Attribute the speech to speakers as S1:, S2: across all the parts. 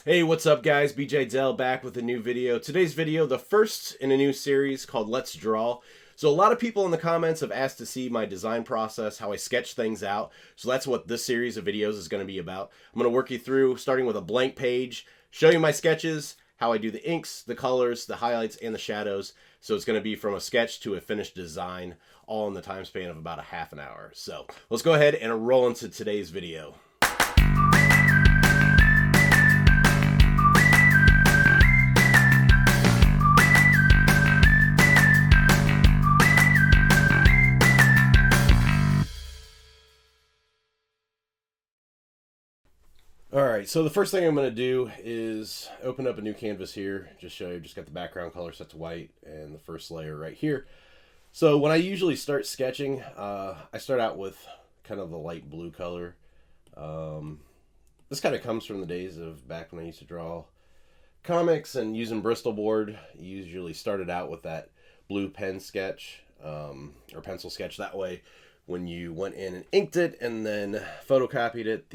S1: Hey, what's up guys? BJ Dell back with a new video. Today's video, the first in a new series called Let's Draw. So a lot of people in the comments have asked to see my design process, how I sketch things out. So that's what this series of videos is going to be about. I'm going to work you through starting with a blank page, show you my sketches, how I do the inks, the colors, the highlights, and the shadows. So it's going to be from a sketch to a finished design, all in the time span of about a half an hour. So let's go ahead and roll into today's video. Alright, so the first thing I'm going to do is open up a new canvas here. Just show you, just got the background color set to white and the first layer right here. So when I usually start sketching, I start out with kind of the light blue color. This kind of comes from the days of back when I used to draw comics and using Bristol board. You usually started out with that blue pen sketch or pencil sketch. That way when you went in and inked it and then photocopied it,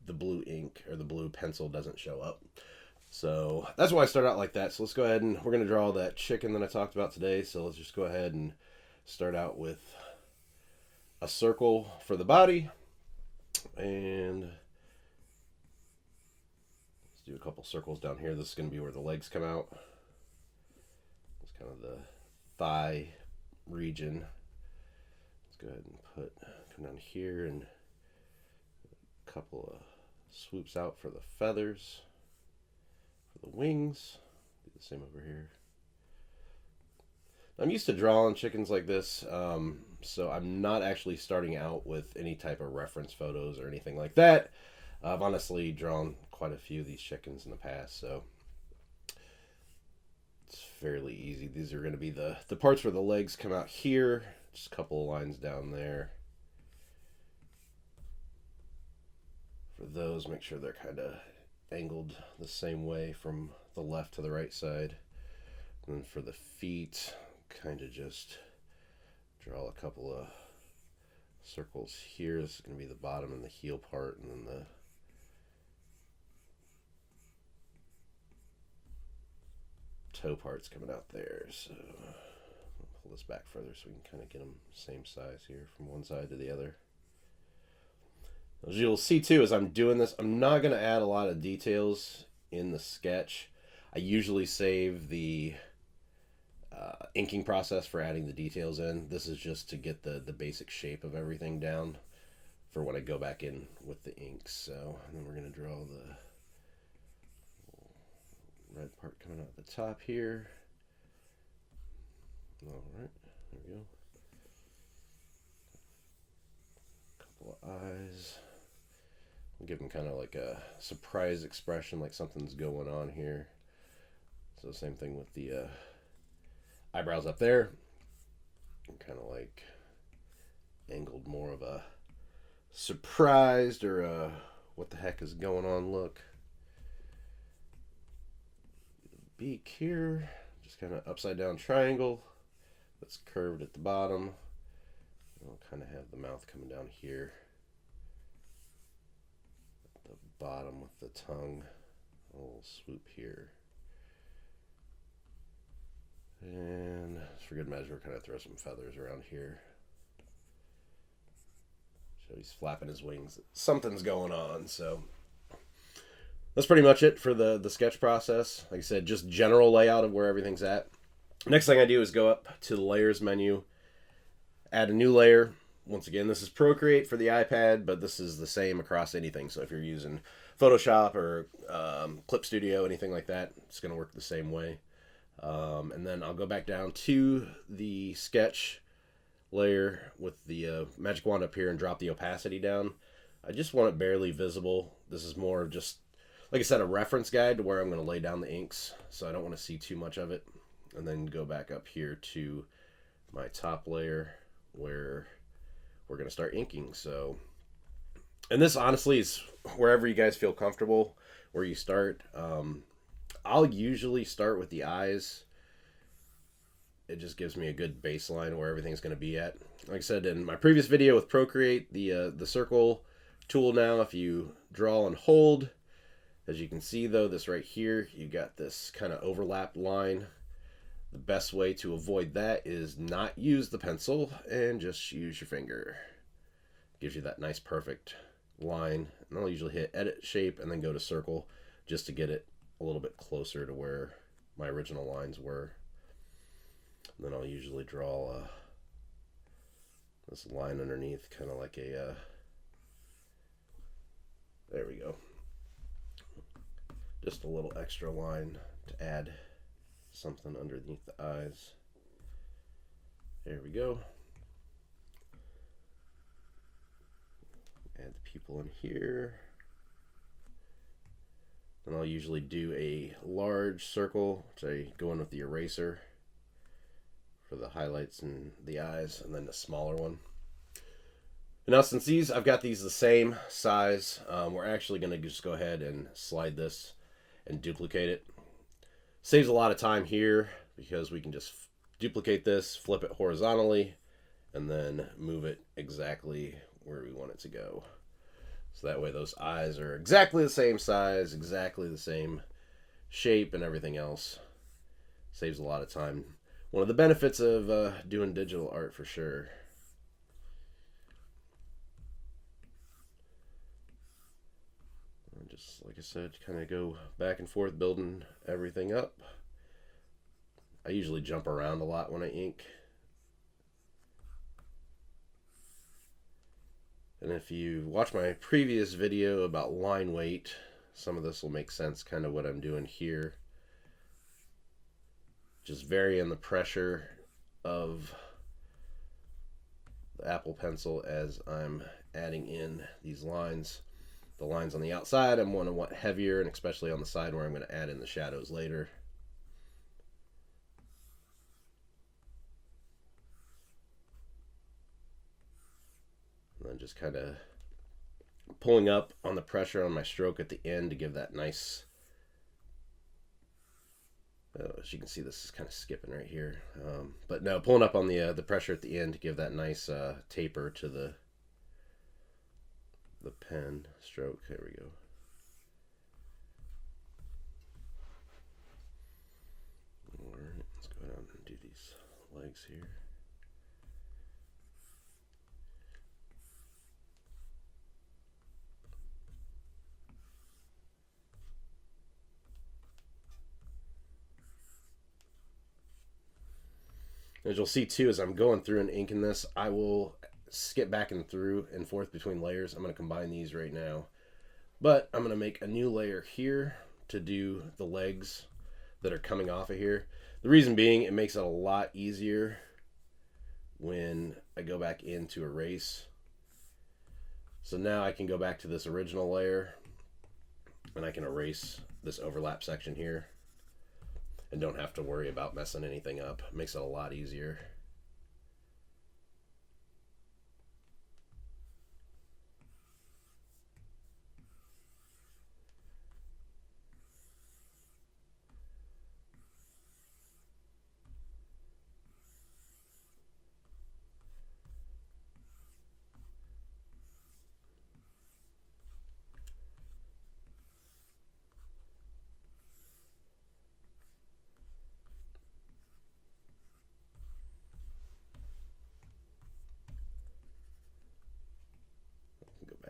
S1: the blue ink or the blue pencil doesn't show up. So that's why I start out like that. So let's go ahead and we're going to draw that chicken that I talked about today. So let's just go ahead and start out with a circle for the body. And let's do a couple circles down here. This is going to be where the legs come out. It's kind of the thigh region. Let's go ahead and come down here and a couple of swoops out for the feathers, for the wings. Do the same over here. I'm used to drawing chickens like this, so I'm not actually starting out with any type of reference photos or anything like that. I've honestly drawn quite a few of these chickens in the past, so it's fairly easy. These are going to be the parts where the legs come out here, just a couple of lines down there. For those, make sure they're kind of angled the same way from the left to the right side. And then for the feet, kind of just draw a couple of circles here. This is going to be the bottom and the heel part, and then the toe part's coming out there. So I'll pull this back further so we can kind of get them same size here from one side to the other. As you'll see too, as I'm doing this, I'm not going to add a lot of details in the sketch. I usually save the inking process for adding the details in. This is just to get the basic shape of everything down for when I go back in with the inks. So, and then we're going to draw the red part coming out the top here. All right, there we go. Couple of eyes. Give them kind of like a surprise expression, like something's going on here. So same thing with the eyebrows up there. Kind of like angled more of a surprised or a what the heck is going on look. Beak here, just kind of upside down triangle that's curved at the bottom. I'll kind of have the mouth coming down here. Bottom with the tongue, a little swoop here, and for good measure kind of throw some feathers around here. So he's flapping his wings, something's going on. So that's pretty much it for the sketch process. Like I said, just general layout of where everything's at. Next thing I do is go up to the layers menu, add a new layer. Once again, this is Procreate for the iPad, but this is the same across anything. So if you're using Photoshop or Clip Studio, anything like that, it's going to work the same way. And then I'll go back down to the sketch layer with the magic wand up here and drop the opacity down. I just want it barely visible. This is more of just, like I said, a reference guide to where I'm going to lay down the inks, so I don't want to see too much of it. And then go back up here to my top layer where we're going to start inking. So, and this honestly is wherever you guys feel comfortable where you start. I'll usually start with the eyes. It just gives me a good baseline where everything's going to be at. Like I said in my previous video with Procreate, the circle tool now, if you draw and hold, As you can see though, this right here, you got this kind of overlapped line. The best way to avoid that is not use the pencil and just use your finger. Gives you that nice perfect line. And I'll usually hit edit shape and then go to circle just to get it a little bit closer to where my original lines were. And then I'll usually draw this line underneath, kind of like a there we go, just a little extra line to add something underneath the eyes. There we go. Add the pupil in here. Then I'll usually do a large circle, which I go in with the eraser for the highlights and the eyes, and then the smaller one. And now since I've got these the same size, we're actually going to just go ahead and slide this and duplicate it. Saves a lot of time here because we can just duplicate this, flip it horizontally, and then move it exactly where we want it to go. So that way those eyes are exactly the same size, exactly the same shape, and everything else. Saves a lot of time. One of the benefits of doing digital art for sure. And just like I said, kind of go back and forth building everything up. I usually jump around a lot when I ink. And if you watch my previous video about line weight, some of this will make sense, kind of what I'm doing here. Just varying the pressure of the Apple Pencil as I'm adding in these lines. The lines on the outside I'm going to want heavier, and especially on the side where I'm going to add in the shadows later. And then just kind of pulling up on the pressure on my stroke at the end to give that nice, as you can see, this is kind of skipping right here. But no, pulling up on the pressure at the end to give that nice taper to the pen stroke. There we go. All right, let's go ahead and do these legs here. As you'll see too, as I'm going through and inking this, I will skip back and through and forth between layers. I'm going to combine these right now, but I'm going to make a new layer here to do the legs that are coming off of here. The reason being, it makes it a lot easier when I go back in to erase. So now I can go back to this original layer and I can erase this overlap section here and don't have to worry about messing anything up. It makes it a lot easier.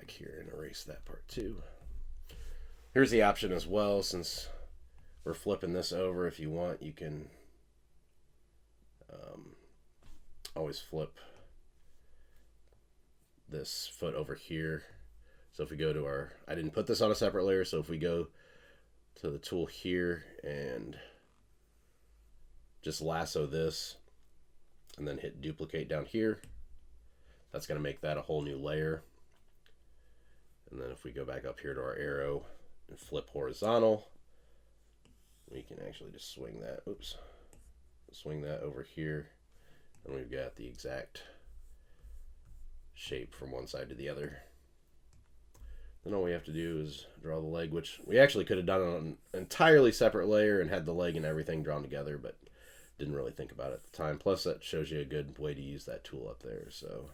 S1: Here and erase that part too. Here's the option as well, since we're flipping this over. If you want, you can always flip this foot over here. So if we go to our, I didn't put this on a separate layer, so if we go to the tool here and just lasso this and then hit duplicate down here, that's going to make that a whole new layer. And then if we go back up here to our arrow and flip horizontal, we can actually just swing that, swing that over here, and we've got the exact shape from one side to the other. Then all we have to do is draw the leg, which we actually could have done on an entirely separate layer and had the leg and everything drawn together, but didn't really think about it at the time. Plus that shows you a good way to use that tool up there. So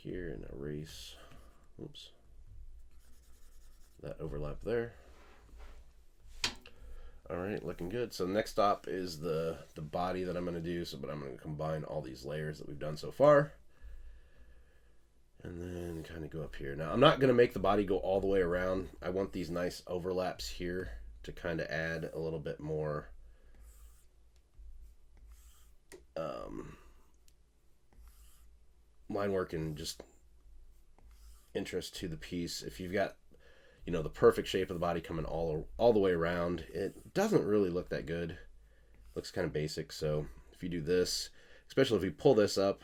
S1: here and erase, oops, that overlap there. All right, looking good. So next stop is the body that I'm going to do. But I'm going to combine all these layers that we've done so far. And then kind of go up here. Now, I'm not going to make the body go all the way around. I want these nice overlaps here to kind of add a little bit more line work and just interest to the piece. If you've got, you know, the perfect shape of the body coming all the way around, it doesn't really look that good. It looks kind of basic. So if you do this, especially if we pull this up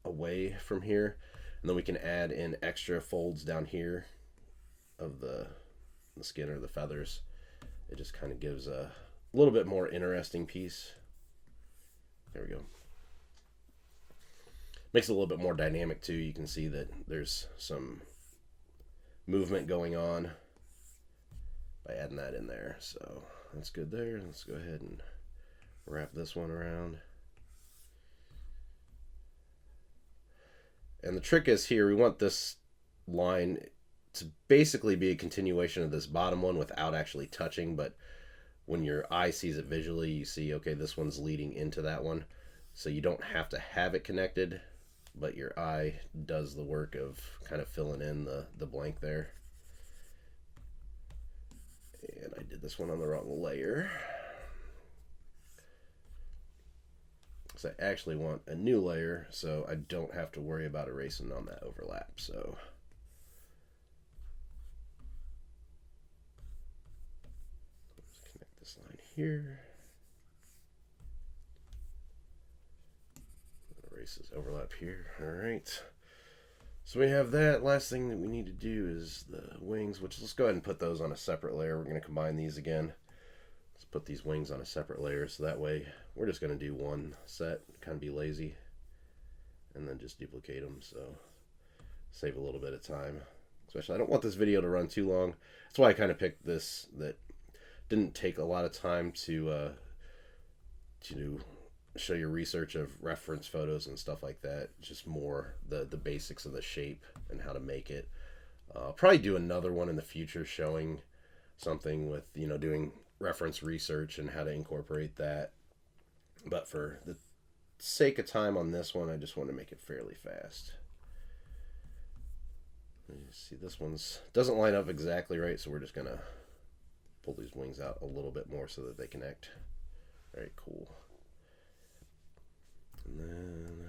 S1: away from here, and then we can add in extra folds down here of the skin or the feathers, it just kind of gives a little bit more interesting piece. There we go. Makes it a little bit more dynamic too. You can see that there's some movement going on by adding that in there. So that's good there. Let's go ahead and wrap this one around. And the trick is here, we want this line to basically be a continuation of this bottom one without actually touching, but when your eye sees it visually, you see, okay, this one's leading into that one. So you don't have to have it connected, but your eye does the work of kind of filling in the blank there. And I did this one on the wrong layer. So I actually want a new layer so I don't have to worry about erasing on that overlap. So let's connect this line here. Erases overlap here. All right. So we have that. Last thing that we need to do is the wings, which let's go ahead and put those on a separate layer. We're going to combine these again. Let's put these wings on a separate layer so that way we're just going to do one set, kind of be lazy, and then just duplicate them. So save a little bit of time. Especially, I don't want this video to run too long. That's why I kind of picked this that didn't take a lot of time to show your research of reference photos and stuff like that. Just more the basics of the shape and how to make it. I'll probably do another one in the future showing something with, you know, doing reference research and how to incorporate that. But for the sake of time on this one, I just want to make it fairly fast. You see, this one's doesn't line up exactly right, so we're just gonna pull these wings out a little bit more so that they connect. Very cool. And then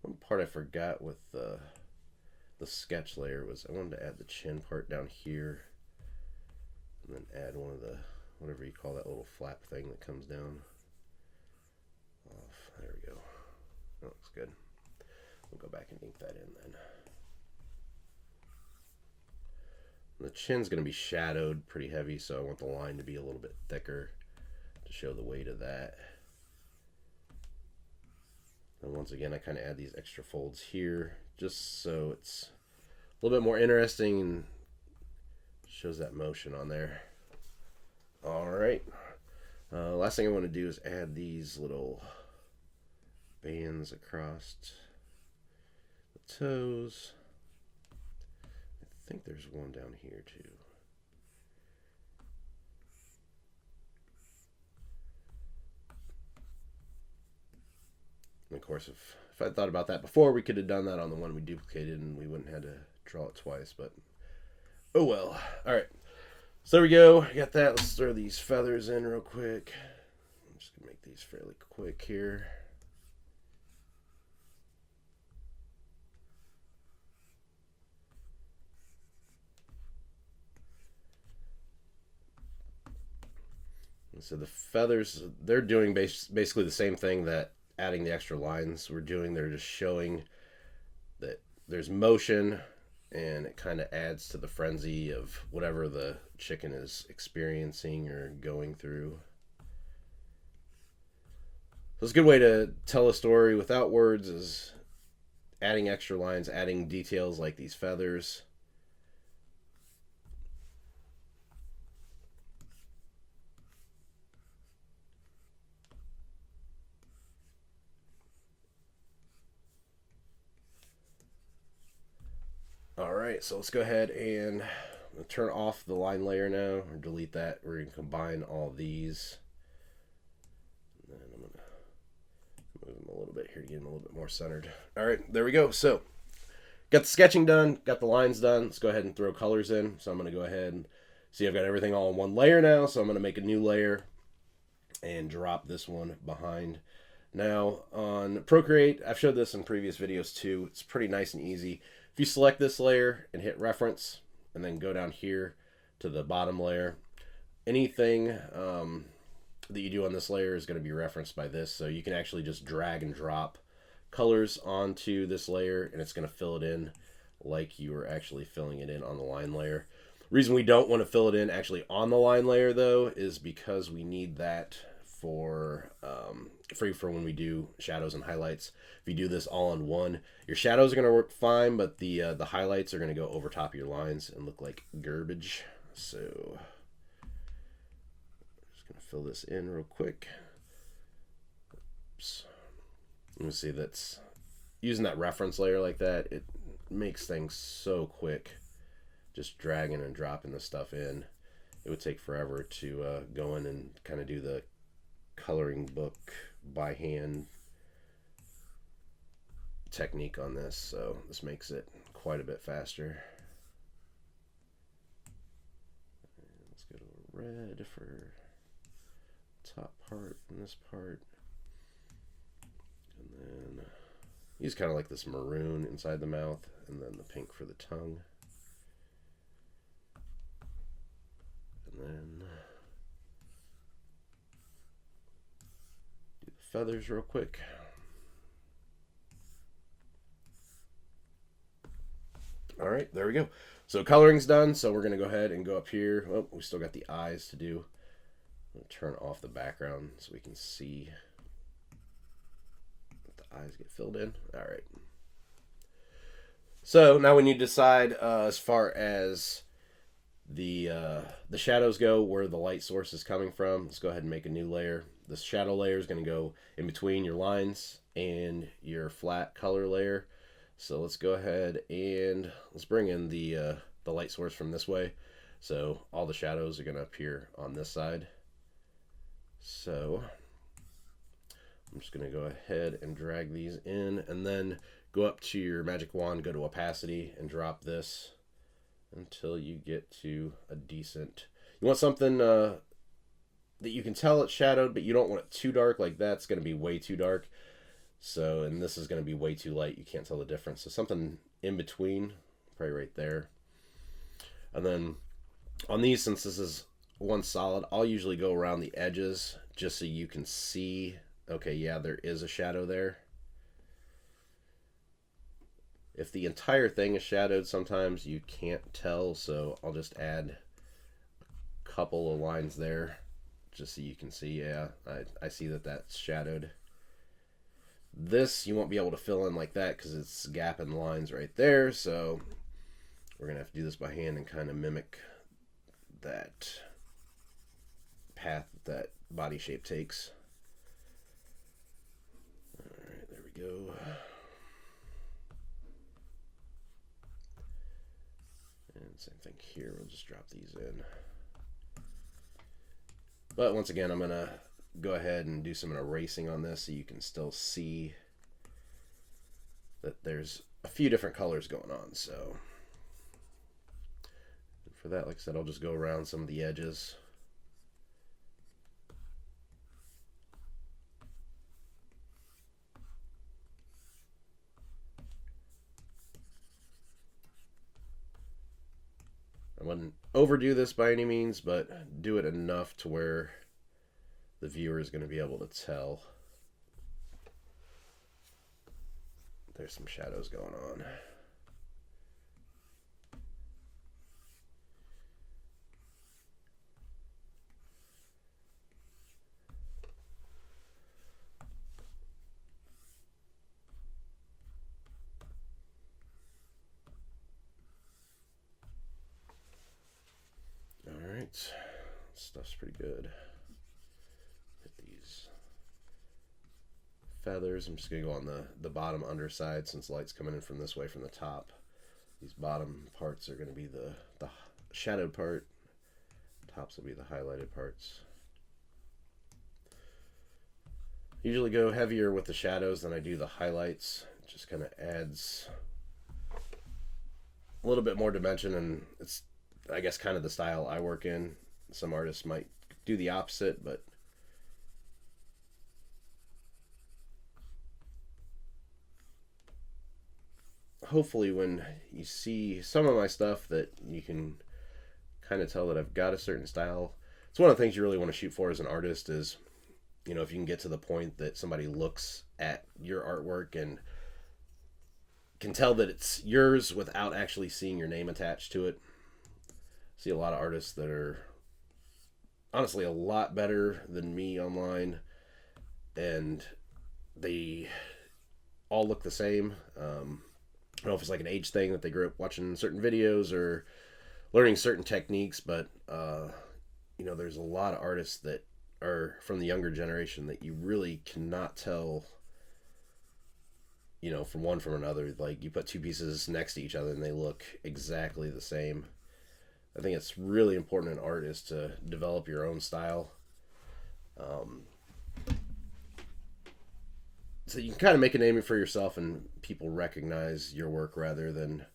S1: one part I forgot with the sketch layer was I wanted to add the chin part down here, and then add one of the, whatever you call that little flap thing that comes down off. There we go. That looks good. We'll go back and ink that in then. And the chin's going to be shadowed pretty heavy, so I want the line to be a little bit thicker to show the weight of that. And once again, I kind of add these extra folds here just so it's a little bit more interesting and shows that motion on there. All right. Last thing I want to do is add these little bands across the toes. I think there's one down here too. And of course, if I'd thought about that before, we could have done that on the one we duplicated and we wouldn't have had to draw it twice, but oh well. All right. So there we go. I got that. Let's throw these feathers in real quick. I'm just going to make these fairly quick here. And so the feathers, they're doing basically the same thing that adding the extra lines we're doing. They're just showing that there's motion, and it kind of adds to the frenzy of whatever the chicken is experiencing or going through. So it's a good way to tell a story without words is adding extra lines, adding details like these feathers. All right, so let's go ahead and turn off the line layer now, or delete that. We're going to combine all these. And then I'm going to move them a little bit here to get them a little bit more centered. All right, there we go. So got the sketching done, got the lines done. Let's go ahead and throw colors in. So I'm going to go ahead and see I've got everything all in one layer now. So I'm going to make a new layer and drop this one behind. Now on Procreate, I've showed this in previous videos too. It's pretty nice and easy. If you select this layer and hit reference and then go down here to the bottom layer, anything that you do on this layer is going to be referenced by this. So you can actually just drag and drop colors onto this layer and it's going to fill it in like you were actually filling it in on the line layer. Reason we don't want to fill it in actually on the line layer though is because we need that for when we do shadows and highlights. If you do this all in one, your shadows are going to work fine, but the highlights are going to go over top of your lines and look like garbage. So just going to fill this in real quick. Oops. Let me see, that's using that reference layer like that, it makes things so quick. Just dragging and dropping the stuff in. It would take forever to go in and kind of do the coloring book by hand technique on this, so this makes it quite a bit faster. Let's go to red for top part and this part, and then use kind of like this maroon inside the mouth and then the pink for the tongue, and then feathers real quick. All right, there we go. So coloring's done, so we're going to go ahead and go up here. Oh, we still got the eyes to do. I'm going to turn off the background so we can see the eyes get filled in. All right. So now we need to decide as far as the shadows go, where the light source is coming from. Let's go ahead and make a new layer. This shadow layer is going to go in between your lines and your flat color layer. So let's go ahead and let's bring in the light source from this way. So all the shadows are going to appear on this side. So I'm just going to go ahead and drag these in and then go up to your magic wand, go to opacity and drop this until you get to a decent, you want something that you can tell it's shadowed, but you don't want it too dark. Like that's going to be way too dark. So, and this is going to be way too light. You can't tell the difference. So something in between, probably right there. And then on these, since this is one solid, I'll usually go around the edges just so you can see, okay, yeah, there is a shadow there. If the entire thing is shadowed, sometimes you can't tell, so I'll just add a couple of lines there just so you can see, yeah, I see that that's shadowed. This you won't be able to fill in like that because it's gapping lines right there, so we're going to have to do this by hand and kind of mimic that path that body shape takes. Alright, there we go. And same thing here, we'll just drop these in. But once again, I'm going to go ahead and do some erasing on this so you can still see that there's a few different colors going on. So for that, like I said, I'll just go around some of the edges. I wouldn't overdo this by any means, but do it enough to where the viewer is going to be able to tell there's some shadows going on. All right, stuff's pretty good. Feathers. I'm just going to go on the bottom underside since light's coming in from this way from the top. These bottom parts are going to be the shadowed part. Tops will be the highlighted parts. Usually go heavier with the shadows than I do the highlights. It just kind of adds a little bit more dimension, and it's, I guess, kind of the style I work in. Some artists might do the opposite, but hopefully when you see some of my stuff that you can kind of tell that I've got a certain style. It's one of the things you really want to shoot for as an artist is, you know, if you can get to the point that somebody looks at your artwork and can tell that it's yours without actually seeing your name attached to it. I see a lot of artists that are honestly a lot better than me online, and they all look the same. I don't know if it's like an age thing that they grew up watching certain videos or learning certain techniques, but you know, there's a lot of artists that are from the younger generation that you really cannot tell, you know, from one from another. Like, you put two pieces next to each other and they look exactly the same. I think it's really important in art is to develop your own style. So you can kind of make a name for yourself and people recognize your work rather than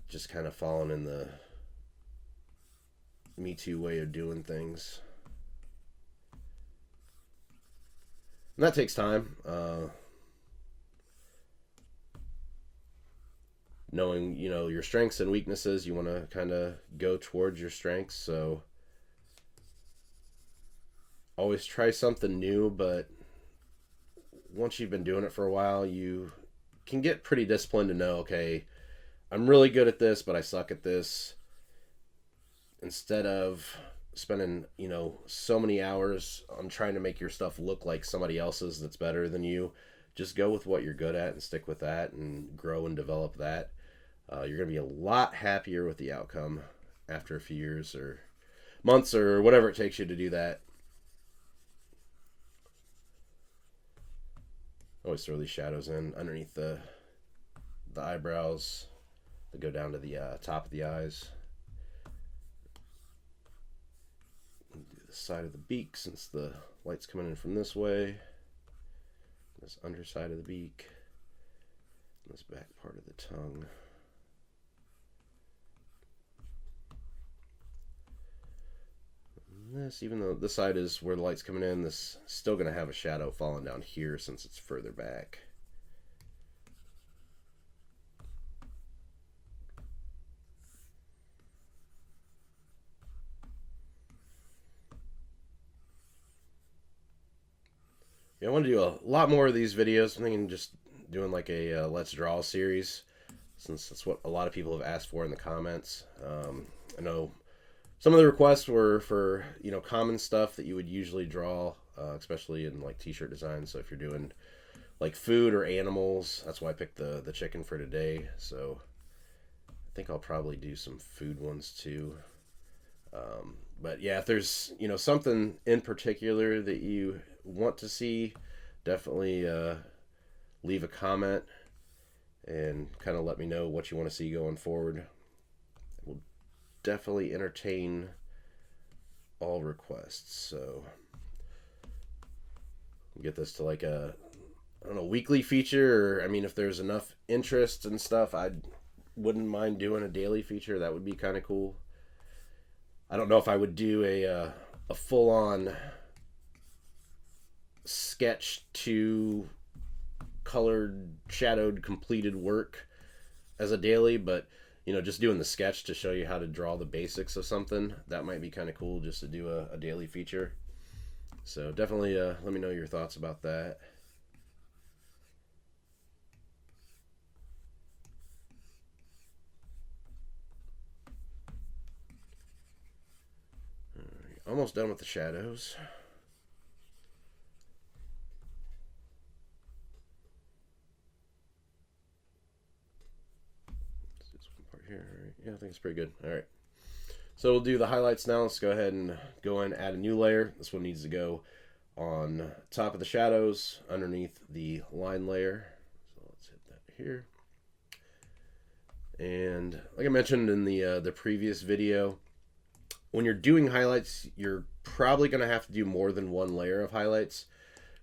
S1: just kind of following in the Me Too way of doing things. And that takes time. Knowing, you know, your strengths and weaknesses, you want to kind of go towards your strengths. So always try something new, but once you've been doing it for a while, you can get pretty disciplined to know, okay, I'm really good at this, but I suck at this. Instead of spending, you know, so many hours on trying to make your stuff look like somebody else's that's better than you, just go with what you're good at and stick with that and grow and develop that. You're going to be a lot happier with the outcome after a few years or months or whatever it takes you to do that. Always throw these shadows in underneath the eyebrows that go down to the top of the eyes. Do the side of the beak since the light's coming in from this way. This underside of the beak. This back part of the tongue. And this, even though this side is where the light's coming in, this is still going to have a shadow falling down here since it's further back. Yeah, I want to do a lot more of these videos. I'm thinking just doing like a Let's Draw series, since that's what a lot of people have asked for in the comments. I know some of the requests were for, you know, common stuff that you would usually draw, especially in like t-shirt design. So if you're doing like food or animals, that's why I picked the chicken for today. So I think I'll probably do some food ones too. But yeah, if there's, you know, something in particular that you want to see, definitely leave a comment and kind of let me know what you want to see going forward. We'll definitely entertain all requests. So get this to like a, I don't know, weekly feature, or I mean, if there's enough interest and stuff, I wouldn't mind doing a daily feature. That would be kind of cool. I don't know if I would do a full-on sketch to colored, shadowed, completed work as a daily, but you know, just doing the sketch to show you how to draw the basics of something, that might be kind of cool just to do a daily feature. So definitely let me know your thoughts about that. Alright, almost done with the shadows. Here, right? Yeah, I think it's pretty good. All right, so we'll do the highlights now. Let's go ahead and go in, add a new layer. This one needs to go on top of the shadows underneath the line layer. So let's hit that here. And like I mentioned in the previous video, when you're doing highlights, you're probably going to have to do more than one layer of highlights.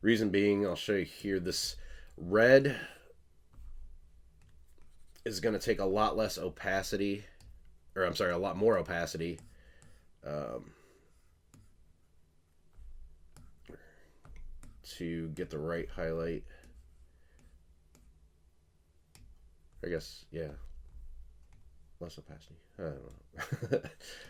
S1: Reason being, I'll show you here, this red is going to take a lot less opacity, or I'm sorry, a lot more opacity. To get the right highlight. I guess, yeah. Less opacity. I don't know.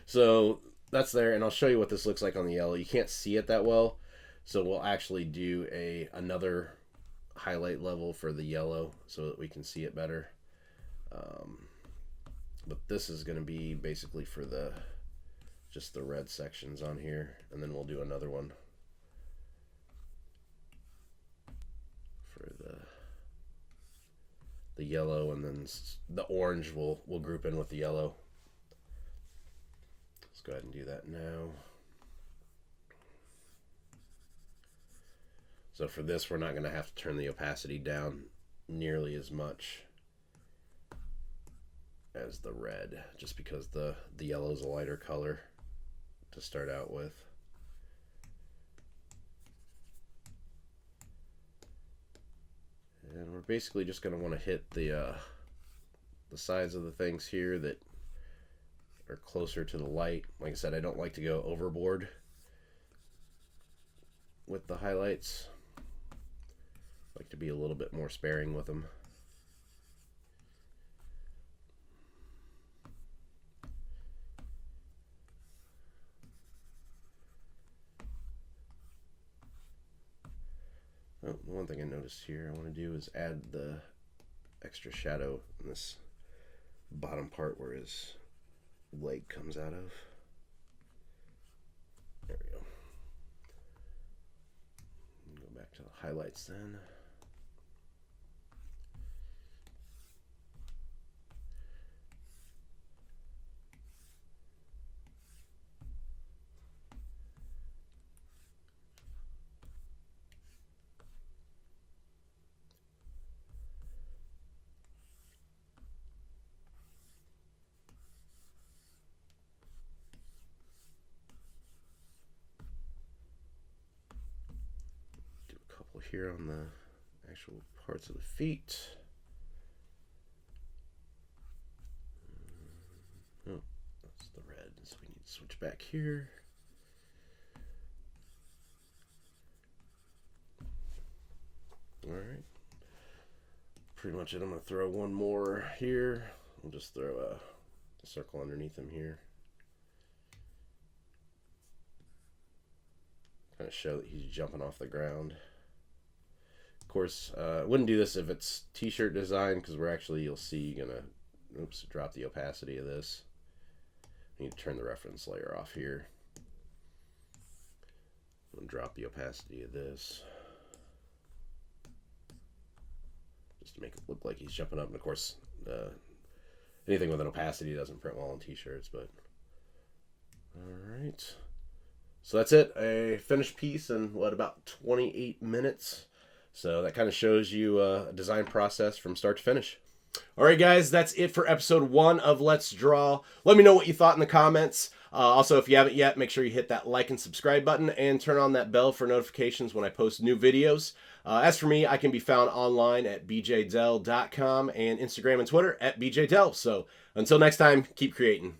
S1: So that's there, and I'll show you what this looks like on the yellow. You can't see it that well, so we'll actually do another highlight level for the yellow so that we can see it better. But this is going to be basically for just the red sections on here, and then we'll do another one for the yellow, and then the orange we'll group in with the yellow. Let's go ahead and do that now. So for this, we're not going to have to turn the opacity down nearly as much as the red, just because the yellow is a lighter color to start out with. And we're basically just going to want to hit the sides of the things here that are closer to the light. Like I said, I don't like to go overboard with the highlights. I like to be a little bit more sparing with them. Oh, one thing I noticed here I want to do is add the extra shadow in this bottom part where his leg comes out of. There we go. Go back to the highlights then. Here on the actual parts of the feet. Oh, that's the red, so we need to switch back here. All right, pretty much it. I'm going to throw one more here. I'll just throw a circle underneath him here. Kind of show that he's jumping off the ground. Of course, I wouldn't do this if it's t-shirt design, because we're actually, you'll see, gonna, oops, drop the opacity of this. I need to turn the reference layer off here. And drop the opacity of this, just to make it look like he's jumping up. And of course, anything with an opacity doesn't print well on t-shirts. But all right, so that's it. A finished piece in what, about 28 minutes. So that kind of shows you a design process from start to finish. All right, guys, that's it for episode 1 of Let's Draw. Let me know what you thought in the comments. Also, if you haven't yet, make sure you hit that like and subscribe button and turn on that bell for notifications when I post new videos. As for me, I can be found online at bjdell.com and Instagram and Twitter at bjdell. So until next time, keep creating.